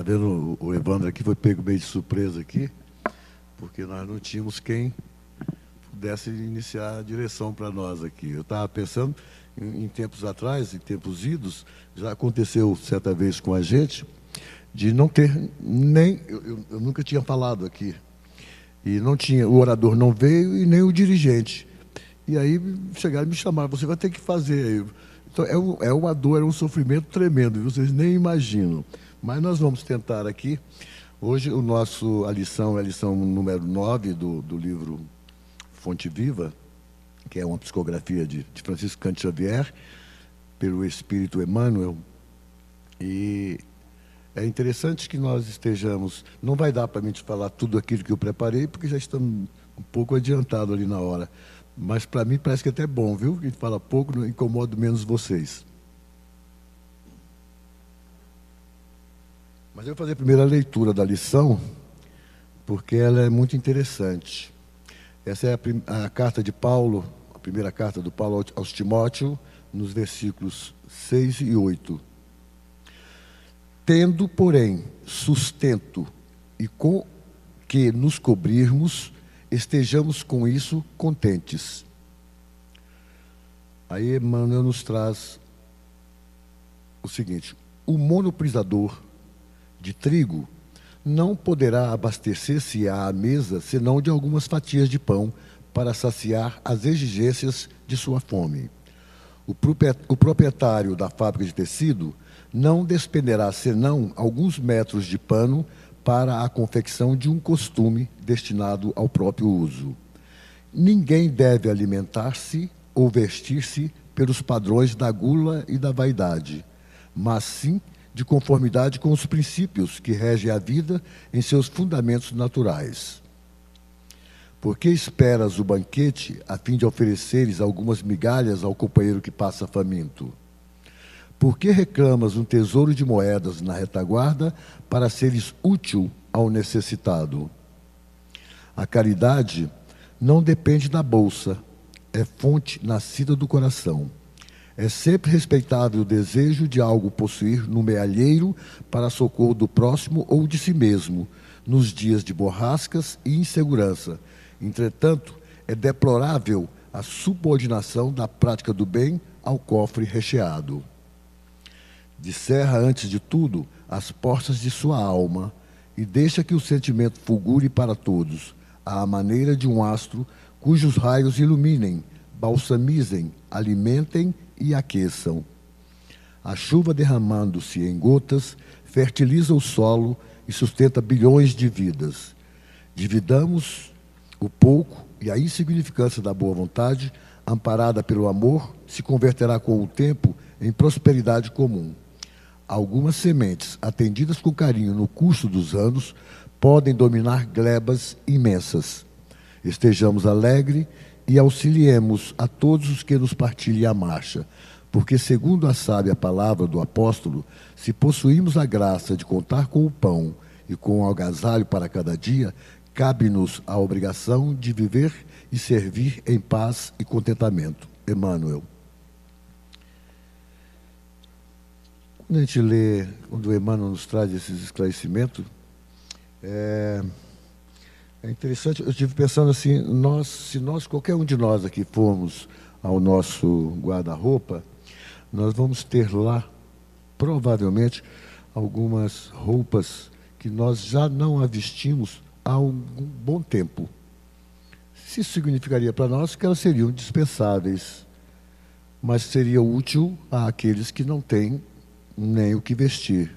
vendo, o Evandro aqui foi pego meio de surpresa aqui, porque nós não tínhamos quem pudesse iniciar a direção para nós aqui. Eu estava pensando, em tempos atrás, em tempos idos, já aconteceu certa vez com a gente, de não ter nem... Eu nunca tinha falado aqui, e não tinha, o orador não veio e nem o dirigente. E aí chegaram e me chamaram, você vai ter que fazer. Então, é uma dor, é um sofrimento tremendo, vocês nem imaginam. Mas nós vamos tentar aqui. Hoje, a lição é a lição número 9 do livro Fonte Viva, que é uma psicografia de Francisco Cândido Xavier, pelo Espírito Emmanuel. E é interessante que nós estejamos... Não vai dar para mim te falar tudo aquilo que eu preparei, porque já estamos um pouco adiantado ali na hora. Mas, para mim, parece que é até bom, viu? A gente fala pouco, não incomodo menos vocês. Mas eu vou fazer a primeira leitura da lição, porque ela é muito interessante. Essa é a carta de Paulo, a primeira carta do Paulo aos Timóteo, nos versículos 6 e 8. Tendo, porém, sustento e com que nos cobrirmos, estejamos com isso contentes. Aí Emmanuel nos traz o seguinte: o monoprisador de trigo não poderá abastecer-se à mesa senão de algumas fatias de pão para saciar as exigências de sua fome. O proprietário da fábrica de tecido não despenderá senão alguns metros de pano para a confecção de um costume destinado ao próprio uso. Ninguém deve alimentar-se ou vestir-se pelos padrões da gula e da vaidade, mas sim de conformidade com os princípios que regem a vida em seus fundamentos naturais. Por que esperas o banquete a fim de ofereceres algumas migalhas ao companheiro que passa faminto? Por que reclamas um tesouro de moedas na retaguarda para seres útil ao necessitado? A caridade não depende da bolsa, é fonte nascida do coração. É sempre respeitável o desejo de algo possuir no mealheiro para socorro do próximo ou de si mesmo, nos dias de borrascas e insegurança. Entretanto, é deplorável a subordinação da prática do bem ao cofre recheado. Descerra, antes de tudo, as portas de sua alma e deixa que o sentimento fulgure para todos, à maneira de um astro cujos raios iluminem, balsamizem, alimentem e aqueçam. A chuva derramando-se em gotas fertiliza o solo e sustenta bilhões de vidas. Dividamos o pouco e a insignificância da boa vontade, amparada pelo amor, se converterá com o tempo em prosperidade comum. Algumas sementes, atendidas com carinho no curso dos anos, podem dominar glebas imensas. Estejamos alegres e auxiliemos a todos os que nos partilhem a marcha, porque, segundo a sábia palavra do apóstolo, se possuímos a graça de contar com o pão e com o agasalho para cada dia, cabe-nos a obrigação de viver e servir em paz e contentamento. Emmanuel. Quando a gente lê, quando o Emmanuel nos traz esses esclarecimentos, é interessante. Eu estive pensando assim, se qualquer um de nós aqui formos ao nosso guarda-roupa, nós vamos ter lá, provavelmente, algumas roupas que nós já não a vestimos há algum bom tempo. Isso significaria para nós que elas seriam dispensáveis, mas seria útil àqueles que não têm nem o que vestir.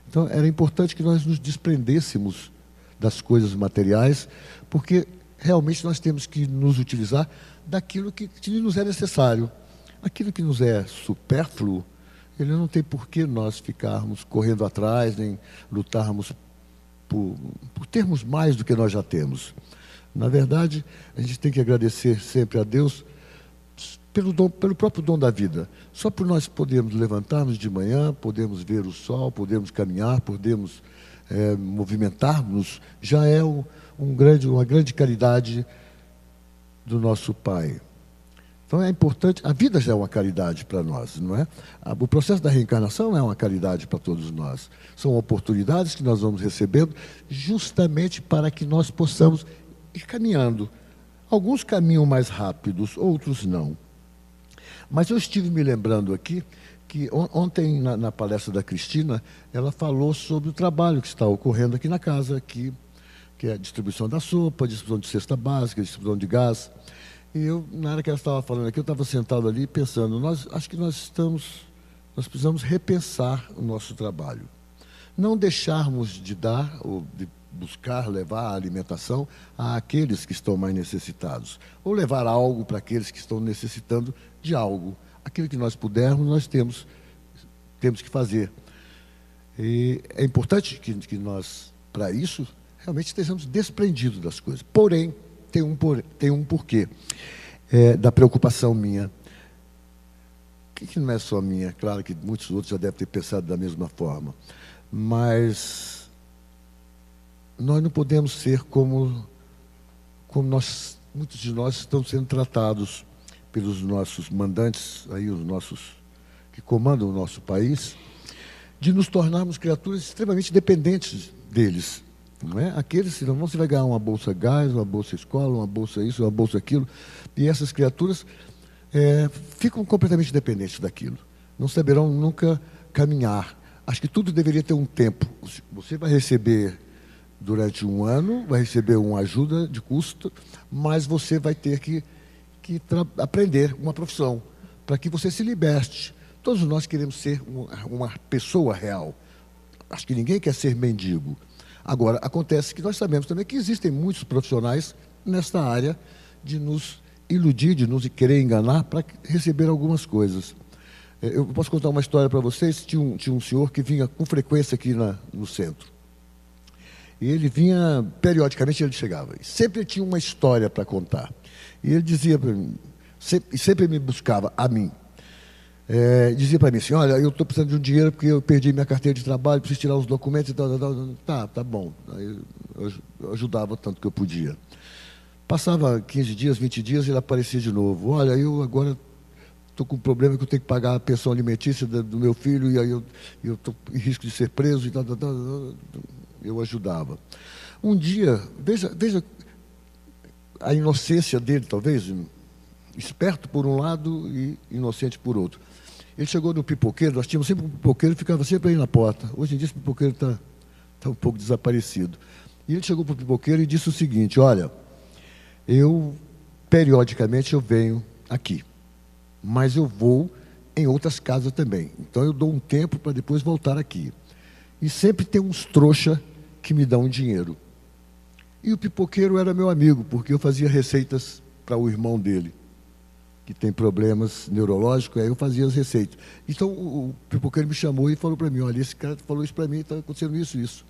Então, era importante que nós nos desprendêssemos das coisas materiais, porque realmente nós temos que nos utilizar daquilo que nos é necessário. Aquilo que nos é supérfluo, ele não tem por que nós ficarmos correndo atrás, nem lutarmos por termos mais do que nós já temos. Na verdade, a gente tem que agradecer sempre a Deus pelo próprio dom da vida. Só por nós podermos levantarmos de manhã, podemos ver o sol, podemos caminhar, podemos movimentar-nos, já é uma grande caridade do nosso Pai. Então é importante, a vida já é uma caridade para nós, não é? O processo da reencarnação é uma caridade para todos nós. São oportunidades que nós vamos recebendo justamente para que nós possamos ir caminhando. Alguns caminham mais rápidos, outros não. Mas eu estive me lembrando aqui que ontem, na palestra da Cristina, ela falou sobre o trabalho que está ocorrendo aqui na casa, que é a distribuição da sopa, distribuição de cesta básica, distribuição de gás. E eu, na hora que ela estava falando aqui, eu estava sentado ali pensando, acho que nós precisamos repensar o nosso trabalho. Não deixarmos de dar ou de buscar levar a alimentação àqueles que estão mais necessitados, ou levar algo para aqueles que estão necessitando de algo. Aquilo que nós pudermos, nós temos que fazer. E é importante que nós, para isso, realmente estejamos desprendidos das coisas. Porém, tem um porquê da preocupação minha, que não é só minha, claro que muitos outros já devem ter pensado da mesma forma, mas nós não podemos ser como muitos de nós estão sendo tratados pelos nossos mandantes, aí os nossos que comandam o nosso país, de nos tornarmos criaturas extremamente dependentes deles. Não é? Aqueles, senão você vai ganhar uma bolsa gás, uma bolsa escola, uma bolsa isso, uma bolsa aquilo, e essas criaturas ficam completamente dependentes daquilo. Não saberão nunca caminhar. Acho que tudo deveria ter um tempo. Você vai receber durante um ano, vai receber uma ajuda de custo, mas você vai ter que aprender uma profissão, para que você se liberte. Todos nós queremos ser uma pessoa real. Acho que ninguém quer ser mendigo. Agora, acontece que nós sabemos também que existem muitos profissionais nesta área de nos iludir, de nos querer enganar para receber algumas coisas. Eu posso contar uma história para vocês. Tinha um senhor que vinha com frequência aqui no centro. E ele vinha, periodicamente ele chegava. E sempre tinha uma história para contar. E ele dizia para mim, sempre me buscava a mim. Dizia para mim assim, olha, eu estou precisando de um dinheiro porque eu perdi minha carteira de trabalho, preciso tirar os documentos e tal. Tá bom. Aí eu ajudava tanto que eu podia. Passava 15 dias, 20 dias, ele aparecia de novo. Olha, eu agora estou com um problema que eu tenho que pagar a pensão alimentícia do meu filho e aí eu estou em risco de ser preso e tal. Eu ajudava. Um dia, veja a inocência dele, talvez, esperto por um lado e inocente por outro. Ele chegou no pipoqueiro, nós tínhamos sempre um pipoqueiro que ficava sempre aí na porta. Hoje em dia esse pipoqueiro está um pouco desaparecido. E ele chegou para o pipoqueiro e disse o seguinte, olha, periodicamente eu venho aqui, mas eu vou em outras casas também. Então eu dou um tempo para depois voltar aqui. E sempre tem uns trouxa que me dão dinheiro. E o pipoqueiro era meu amigo, porque eu fazia receitas para o irmão dele, que tem problemas neurológicos, aí eu fazia as receitas. Então o pipoqueiro me chamou e falou para mim, olha, esse cara falou isso para mim, está acontecendo isso.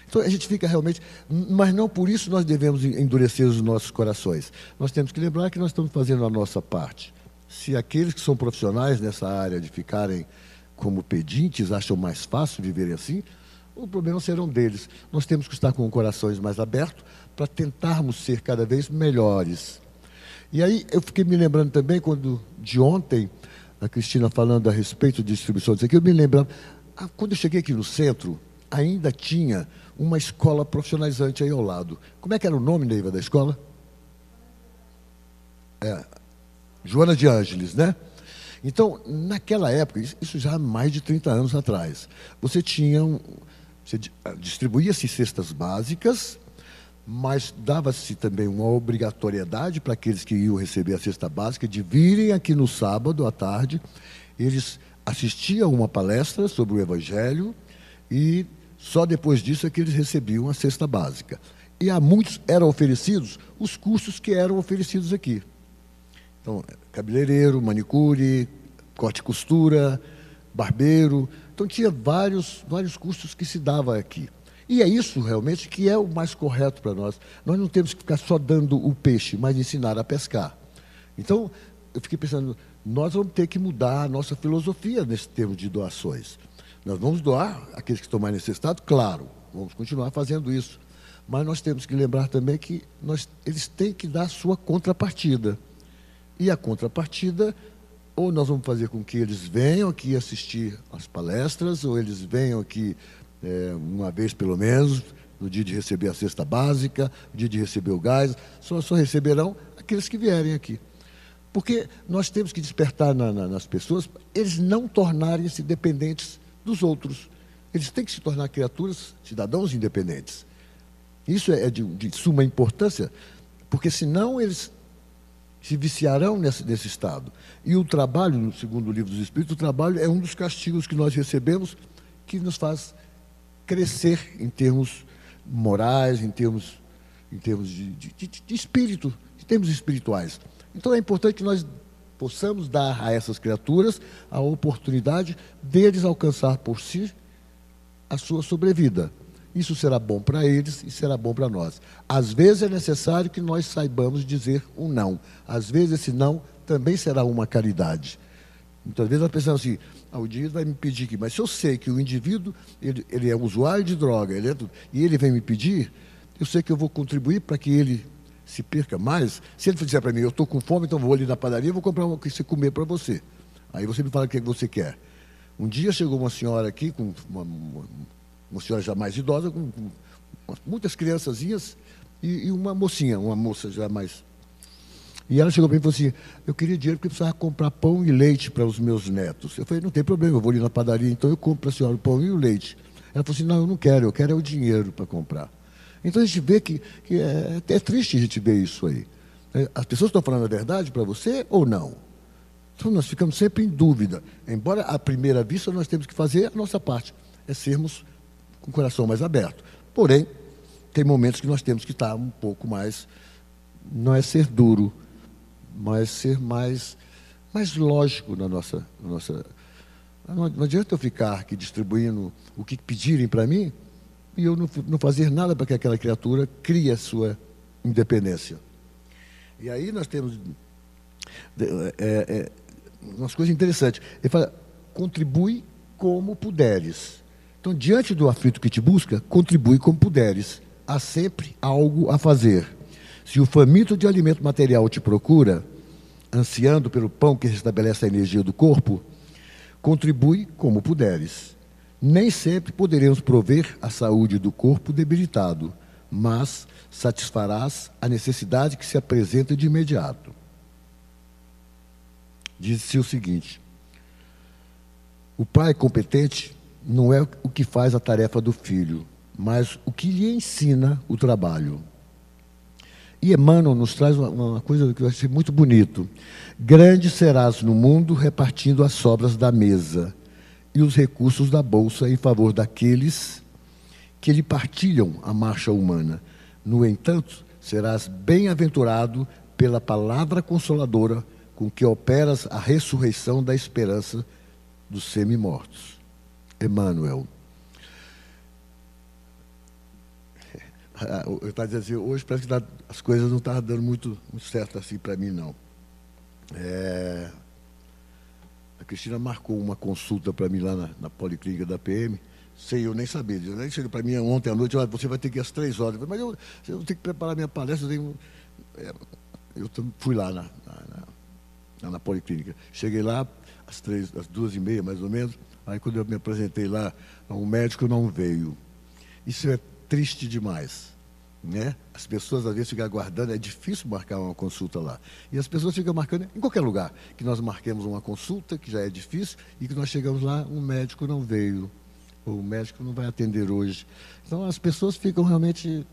Então a gente fica realmente, mas não por isso nós devemos endurecer os nossos corações. Nós temos que lembrar que nós estamos fazendo a nossa parte. Se aqueles que são profissionais nessa área de ficarem como pedintes acham mais fácil viverem assim, o problema serão deles. Nós temos que estar com os corações mais abertos para tentarmos ser cada vez melhores. E aí eu fiquei me lembrando também, de ontem, a Cristina falando a respeito de distribuição disso aqui, eu me lembrava, quando eu cheguei aqui no centro, ainda tinha uma escola profissionalizante aí ao lado. Como é que era o nome, Neiva, da escola? Joana de Ângeles, né? Então, naquela época, isso já há mais de 30 anos atrás, você distribuía-se cestas básicas, mas dava-se também uma obrigatoriedade para aqueles que iam receber a cesta básica de virem aqui no sábado à tarde. Eles assistiam uma palestra sobre o Evangelho e só depois disso é que eles recebiam a cesta básica. E a muitos eram oferecidos os cursos que eram oferecidos aqui. Então, cabeleireiro, manicure, corte e costura, barbeiro. Então, tinha vários cursos que se dava aqui. E é isso, realmente, que é o mais correto para nós. Nós não temos que ficar só dando o peixe, mas ensinar a pescar. Então, eu fiquei pensando, nós vamos ter que mudar a nossa filosofia nesse termo de doações. Nós vamos doar aqueles que estão mais necessitados, claro, vamos continuar fazendo isso. Mas nós temos que lembrar também que eles têm que dar a sua contrapartida. E a contrapartida, ou nós vamos fazer com que eles venham aqui assistir às palestras, ou eles venham aqui uma vez pelo menos, no dia de receber a cesta básica, no dia de receber o gás, só receberão aqueles que vierem aqui. Porque nós temos que despertar nas pessoas, eles não tornarem-se dependentes dos outros. Eles têm que se tornar criaturas, cidadãos independentes. Isso é de suma importância, porque senão eles se viciarão nesse estado. E o trabalho, no segundo livro dos Espíritos, o trabalho é um dos castigos que nós recebemos, que nos faz crescer em termos morais, em termos de espírito, em termos espirituais. Então é importante que nós possamos dar a essas criaturas a oportunidade deles alcançar por si a sua sobrevida. Isso será bom para eles e será bom para nós. Às vezes é necessário que nós saibamos dizer um não. Às vezes esse não também será uma caridade. Muitas vezes nós pensamos assim, o indivíduo vai me pedir aqui, mas se eu sei que o indivíduo ele é usuário de droga, e ele vem me pedir, eu sei que eu vou contribuir para que ele se perca mais. Se ele disser para mim, eu estou com fome, então vou ali na padaria e vou comprar uma coisa para você comer para você. Aí você me fala o que você quer. Um dia chegou uma senhora aqui, com uma senhora já mais idosa, com muitas criançazinhas, e uma moça já mais... E ela chegou para mim e falou assim, eu queria dinheiro porque eu precisava comprar pão e leite para os meus netos. Eu falei, não tem problema, eu vou ali na padaria, então eu compro para a senhora o pão e o leite. Ela falou assim, não, eu quero é o dinheiro para comprar. Então a gente vê que é triste a gente ver isso aí. As pessoas estão falando a verdade para você ou não? Então nós ficamos sempre em dúvida. Embora à primeira vista nós temos que fazer a nossa parte, é sermos com o coração mais aberto. Porém, tem momentos que nós temos que estar um pouco mais, não é ser duro, mas ser mais lógico na nossa... Não adianta eu ficar aqui distribuindo o que pedirem para mim e eu não fazer nada para que aquela criatura crie a sua independência. E aí nós temos umas coisas interessantes. Ele fala, contribui como puderes. Então, diante do aflito que te busca, contribui como puderes. Há sempre algo a fazer. Se o faminto de alimento material te procura, ansiando pelo pão que restabelece a energia do corpo, contribui como puderes. Nem sempre poderemos prover a saúde do corpo debilitado, mas satisfarás a necessidade que se apresenta de imediato. Diz-se o seguinte, o pai competente não é o que faz a tarefa do filho, mas o que lhe ensina o trabalho. E Emmanuel nos traz uma coisa que eu achei muito bonito. Grande serás no mundo repartindo as sobras da mesa e os recursos da bolsa em favor daqueles que lhe partilham a marcha humana. No entanto, serás bem-aventurado pela palavra consoladora com que operas a ressurreição da esperança dos semi-mortos. Emmanuel. Eu estava dizendo assim, hoje parece que as coisas não estavam dando muito certo assim para mim, não. A Cristina marcou uma consulta para mim lá na Policlínica da PM, sem eu nem saber. Ela chegou para mim ontem à noite, você vai ter que ir às 3 horas. Mas eu tenho que preparar minha palestra. Eu fui lá na Policlínica. Cheguei lá às 2h30, mais ou menos. Aí, quando eu me apresentei lá, o médico não veio. Isso é triste demais, né? As pessoas às vezes ficam aguardando, é difícil marcar uma consulta lá. E as pessoas ficam marcando em qualquer lugar, que nós marquemos uma consulta, que já é difícil, e que nós chegamos lá, um médico não veio, ou o médico não vai atender hoje. Então as pessoas ficam realmente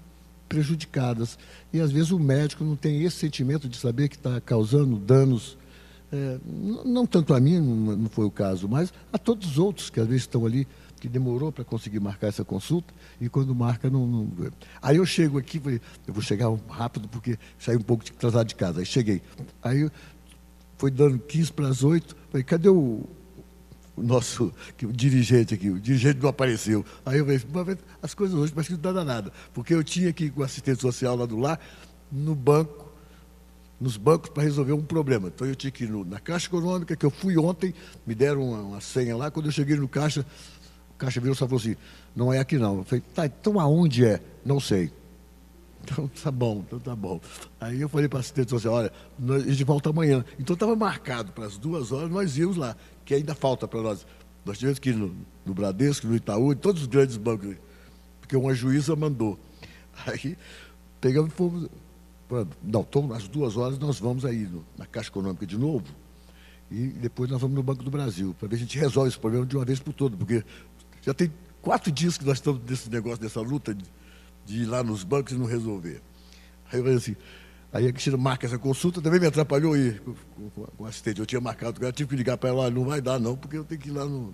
prejudicadas. E às vezes o médico não tem esse sentimento de saber que está causando danos, não tanto a mim, não foi o caso, mas a todos os outros que às vezes estão ali, que demorou para conseguir marcar essa consulta, e quando marca, não... Aí eu chego aqui, falei, eu vou chegar rápido, porque saí um pouco atrasado de casa. Aí cheguei. Aí foi dando 7:45, falei, cadê o nosso o dirigente aqui? O dirigente não apareceu. Aí eu falei, as coisas hoje parece que não dá nada, porque eu tinha que ir com o assistente social lá do lar, nos bancos para resolver um problema. Então eu tinha que ir na Caixa Econômica, que eu fui ontem, me deram uma senha lá, quando eu cheguei no caixa, o caixa virou e só falou assim, não é aqui não. Eu falei, tá, então aonde é? Não sei. Então tá bom, então tá bom. Aí eu falei para a assistente social, olha, a gente volta amanhã. Então estava marcado para as 2 horas, nós íamos lá, que ainda falta para nós. Nós tivemos que ir no Bradesco, no Itaú, em todos os grandes bancos, porque uma juíza mandou. Aí pegamos e fomos. Não, então às 2 horas nós vamos aí na Caixa Econômica de novo, e depois nós vamos no Banco do Brasil, para ver se a gente resolve esse problema de uma vez por todas, porque já tem 4 dias que nós estamos nesse negócio, dessa luta de ir lá nos bancos e não resolver. Aí eu falei assim, aí a Cristina marca essa consulta, também me atrapalhou ir com o assistente. Eu tinha marcado, eu tive que ligar para ela, olha, não vai dar não, porque eu tenho que ir lá no...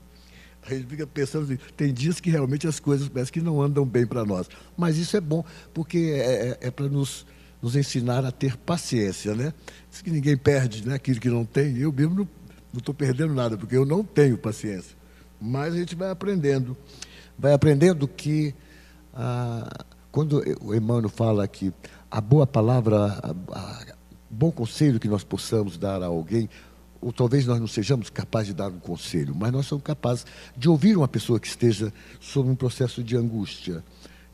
Aí a gente fica pensando assim, tem dias que realmente as coisas parecem que não andam bem para nós. Mas isso é bom, porque é para nos ensinar a ter paciência, né? Diz que ninguém perde, né, aquilo que não tem. Eu mesmo não estou perdendo nada, porque eu não tenho paciência. Mas a gente vai aprendendo. Vai aprendendo que... quando o Emmanuel fala que a boa palavra, bom conselho que nós possamos dar a alguém, ou talvez nós não sejamos capazes de dar um conselho, mas nós somos capazes de ouvir uma pessoa que esteja sob um processo de angústia.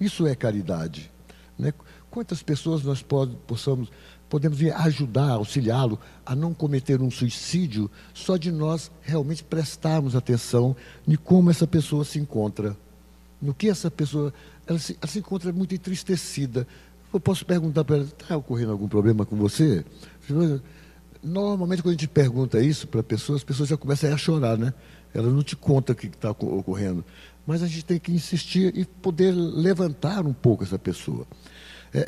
Isso é caridade, né? Quantas pessoas nós podemos vir ajudar, auxiliá-lo a não cometer um suicídio só de nós realmente prestarmos atenção em como essa pessoa se encontra, no que essa pessoa... Ela se encontra muito entristecida. Eu posso perguntar para ela, está ocorrendo algum problema com você? Normalmente, quando a gente pergunta isso para as pessoas já começam a chorar, né? Ela não te conta o que está ocorrendo. Mas a gente tem que insistir e poder levantar um pouco essa pessoa.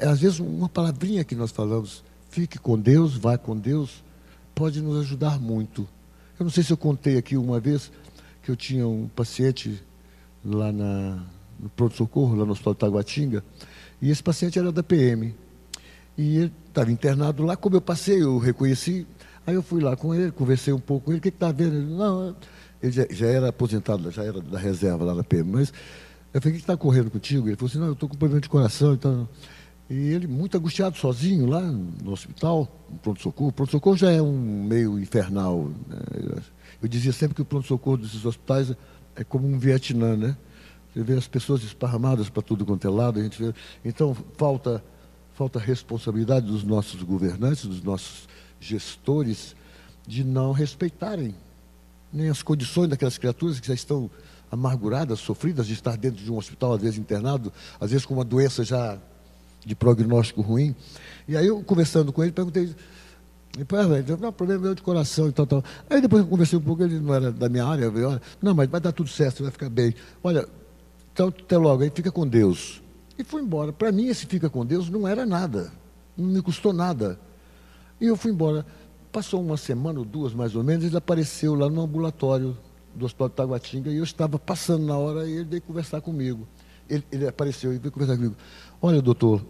Às vezes, uma palavrinha que nós falamos, fique com Deus, vá com Deus, pode nos ajudar muito. Eu não sei se eu contei aqui uma vez que eu tinha um paciente lá no pronto-socorro, lá no Hospital de Taguatinga, e esse paciente era da PM. E ele estava internado lá, como eu passei, eu reconheci, aí eu fui lá com ele, conversei um pouco com ele, o que está vendo? Ele, não, ele já era aposentado, já era da reserva lá na PM, mas eu falei, o que está correndo contigo? Ele falou assim, não, eu estou com problema de coração, então... E ele, muito angustiado, sozinho, lá no hospital, no pronto-socorro. O pronto-socorro já é um meio infernal, né? Eu dizia sempre que o pronto-socorro desses hospitais é como um Vietnã, né? Você vê as pessoas esparramadas para tudo quanto é lado. A gente vê... Então, falta responsabilidade dos nossos governantes, dos nossos gestores, de não respeitarem nem as condições daquelas criaturas que já estão amarguradas, sofridas, de estar dentro de um hospital, às vezes internado, às vezes com uma doença já de prognóstico ruim. E aí, eu conversando com ele, perguntei... Não, problema meu de coração e tal. Aí depois eu conversei um pouco, ele não era da minha área, eu falei, olha, não, mas vai dar tudo certo, você vai ficar bem. Olha, então até logo, aí fica com Deus. E fui embora. Para mim, esse fica com Deus não era nada, não me custou nada. E eu fui embora. Passou uma semana ou 2, mais ou menos, ele apareceu lá no ambulatório do Hospital de Taguatinga, e eu estava passando na hora, e ele veio conversar comigo. Ele apareceu e veio conversar comigo. Olha, doutor,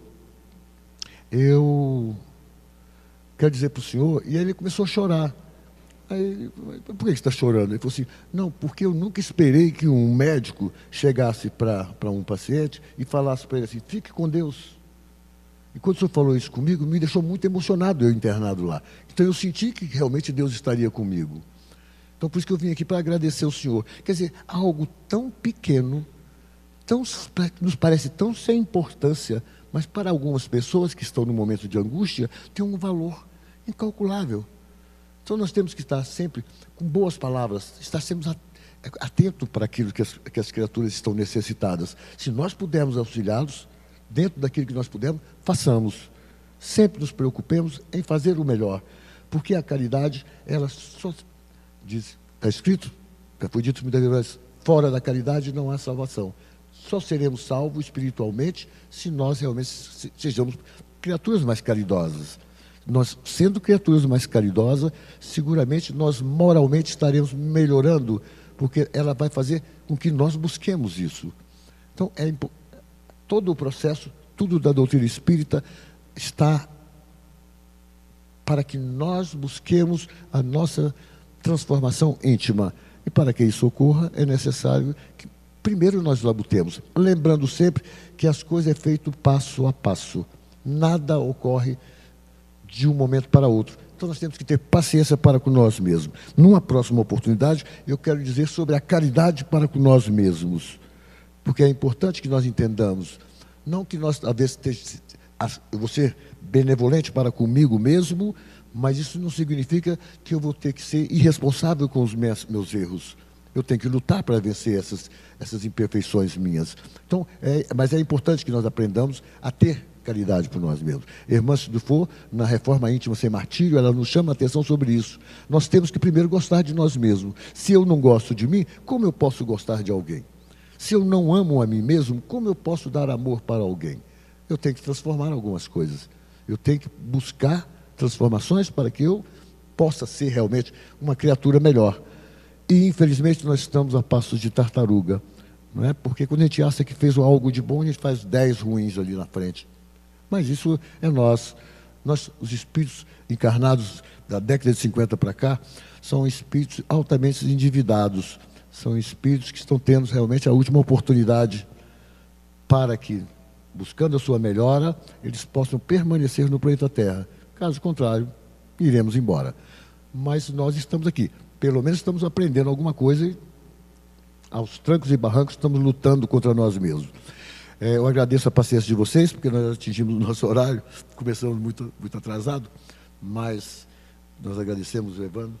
eu... quero dizer para o senhor, e aí ele começou a chorar. Aí, por que você está chorando? Ele falou assim, não, porque eu nunca esperei que um médico chegasse para um paciente e falasse para ele assim, fique com Deus. E quando o senhor falou isso comigo, me deixou muito emocionado eu internado lá. Então eu senti que realmente Deus estaria comigo. Então por isso que eu vim aqui para agradecer ao senhor. Quer dizer, algo tão pequeno, nos parece tão sem importância, mas para algumas pessoas que estão no momento de angústia, tem um valor incalculável. Então nós temos que estar sempre com boas palavras, estar sempre atento para aquilo que as criaturas estão necessitadas. Se nós pudermos auxiliá-los, dentro daquilo que nós pudermos, façamos. Sempre nos preocupemos em fazer o melhor, porque a caridade, ela só diz, está escrito, já foi dito muitas vezes, fora da caridade não há salvação. Só seremos salvos espiritualmente se nós realmente sejamos criaturas mais caridosas. Nós, sendo criaturas mais caridosas, seguramente nós moralmente estaremos melhorando, porque ela vai fazer com que nós busquemos isso. Então, todo o processo, tudo da doutrina espírita está para que nós busquemos a nossa transformação íntima. E para que isso ocorra, é necessário que primeiro nós labutemos, lembrando sempre que as coisas é feito passo a passo. Nada ocorre de um momento para outro. Então nós temos que ter paciência para com nós mesmos. Numa próxima oportunidade, eu quero dizer sobre a caridade para com nós mesmos. Porque é importante que nós entendamos, não que nós, às vezes, eu vou ser benevolente para comigo mesmo, mas isso não significa que eu vou ter que ser irresponsável com os meus erros. Eu tenho que lutar para vencer essas imperfeições minhas. Então, mas é importante que nós aprendamos a ter caridade por nós mesmos. Irmã Dufour, na Reforma Íntima Sem Martírio, ela nos chama a atenção sobre isso. Nós temos que primeiro gostar de nós mesmos. Se eu não gosto de mim, como eu posso gostar de alguém? Se eu não amo a mim mesmo, como eu posso dar amor para alguém? Eu tenho que transformar algumas coisas. Eu tenho que buscar transformações para que eu possa ser realmente uma criatura melhor. E, infelizmente, nós estamos a passos de tartaruga. Não é? Porque quando a gente acha que fez algo de bom, a gente faz 10 ruins ali na frente. Mas isso é nós. Nós, os espíritos encarnados da década de 50 para cá, são espíritos altamente endividados. São espíritos que estão tendo realmente a última oportunidade para que, buscando a sua melhora, eles possam permanecer no planeta Terra. Caso contrário, iremos embora. Mas nós estamos aqui. Pelo menos estamos aprendendo alguma coisa e, aos trancos e barrancos, estamos lutando contra nós mesmos. Eu agradeço a paciência de vocês, porque nós atingimos o nosso horário, começamos muito atrasado, mas nós agradecemos o Evandro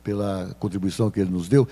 pela contribuição que ele nos deu.